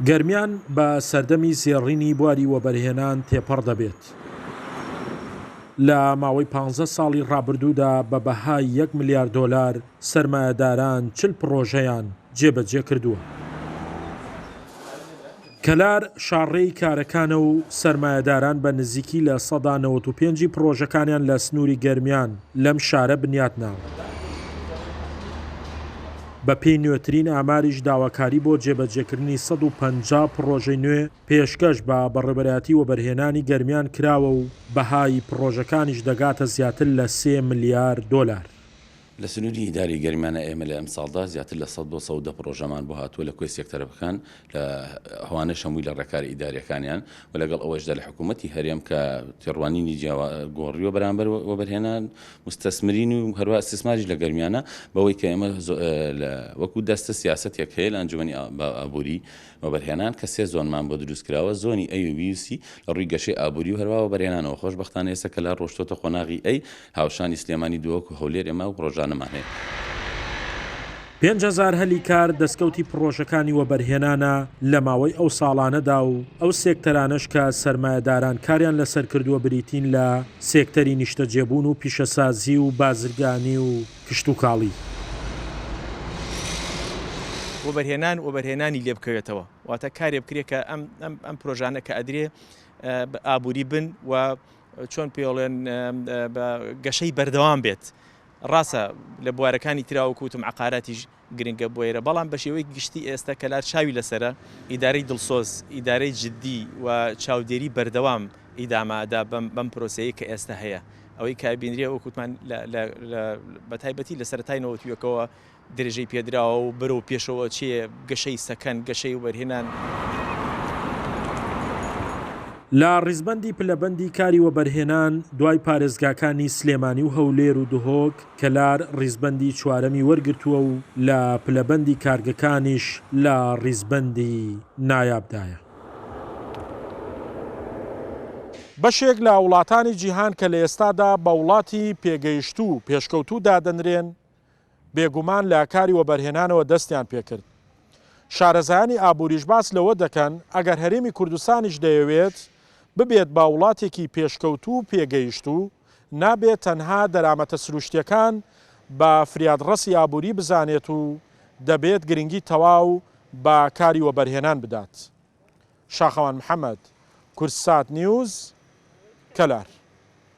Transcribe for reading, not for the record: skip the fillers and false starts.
گەرمیان بە سەردەمی زێڕینی بواری وەبەرهێنان تێپەڕ دەبێت. لە ماوەی 15 ساڵی ڕابردوودا بە بەهای 1 ملیار دۆلار سەرمایەداران 40 پرۆژەیان جێبەجێ کردووە. کەلار شاڕێی کارەکانە و سەرمایەداران بە نزیکی لە 95 پرۆژەکانیان لە سنووری گەرمیان لەم شارە بنیاتناوە. بە پێی نوێترین ئاماریش داواکاری بۆ جێبەجێکردنی 150 پرۆژەی نوێ پێشکەش بە بەڕێوەبەرایەتی وەبەرهێنانی گەرمیان کراوە و بەهای پرۆژەکانیش دەگاتە زیاتر لە 3 ملیار دۆلار. لە سنووری ئیداری گەرمیانە ئێمە لە ئەم ساڵدا زیاتر لە 100 پرۆژەمان بۆ هاتووە لە کوێ سێکتەرەکان لە هەوانە شەمووی لە ڕێکاری ئیداریەکانیان و لەگەڵ ئەوەشدا لە حکوومەتی هەرێم کە تێڕوانینی گۆڕیوە بەرامبەر وەبەرهێنان مستەسمرین و هەروە ئەستثماریش لە گەرمیانە بەوەی کە ئێمە وەکو دەستە سیاسەتێک هەیە لە ئەنجومەنی ئابووری وەبەرهێنان کە 3 زۆنمان بۆ دروستکراوە زۆنی ئەی و بی و سی لە ڕووی گەشەی ئابووری و هەروە وەبەرهێنانەوە خۆشبەختانە ئێستا کە لە ڕۆشتۆتە قۆناغی ئەی هاوشانی سلێمانی دووەک و هەولێر ئێمە و ڕۆژانەمان هەیە. 5,000 هەلی کار دەستکەوتی پرۆژەکانی وەبەرهێنانە لە ماوەی ئەو ساڵانەدا و ئەو سێکتەرانش کە سەرمایەداران کاریان لەسەر کردووە بریتین لە سێکتەری نیشتەجێبوون و پیشەسازی و بازرگانی و کشت و کاڵی. وەبەرهێنانی لێ بکەوێتەوە واتە کارێ بکرێت کە ئەم پرۆژانە کە ئەدرێ ئابووری بن و چۆن پێڵێن گەشەی بەردەوام بێت. ڕاستە لە بوارەکانی تراوەکوتم عقاراتیش گرنگە بۆیرە بەڵام بە شێوەی گشتی ئێستا کەلار چاوی لەسرە ئیدارەی دڵسۆز ئیدارەی جددی و چاودێری بەردەوام ئیدامادا بەم پرۆسەیە کە ئێستا هەیە ئەوەی کابینرێ وەکوتمان بە تایبەتی لە سەرەتای نەوەتویەکەوە درێژەی پێدراوە و بەرەو پێشەوە چێ گەشەی سەکەن گەشەی وەبەرهێنان. لە ڕیزبەندی پلەبەندی کاری وەبەرهێنان دوای پارێزگاکانی سلێمانی و هەولێر و دهۆک کەلار ڕیزبەندی چوارەمی وەرگرتووە و لە پلەبەندی کارگەکانیش لە ڕیزبەندی نایابدایە. بەشێک لە وڵاتانی جیهان کە لە ئێستادا بە وڵاتی پێگەیشت و پێشکەوتوو دادەنرێن بێگومان لە کاری وەبەرهێنانەوە دەستیان پێکرد. شارەزایانی ئابووریش باس لەوە دەکەن ئەگەر هەرێمی کوردستانیش دەیەوێت ببێت با وڵاتێکی پێشکەوتوو پێگەیشت و نابێت تەنها دەرامەتە سروشتیەکان بە فریادڕەسی ئابووری بزانێت و دەبێت گرنگی تەواو بە کاری وەبەرهێنان بدات. شاخەوان محەممەد، کورسات نیوز، کەلار.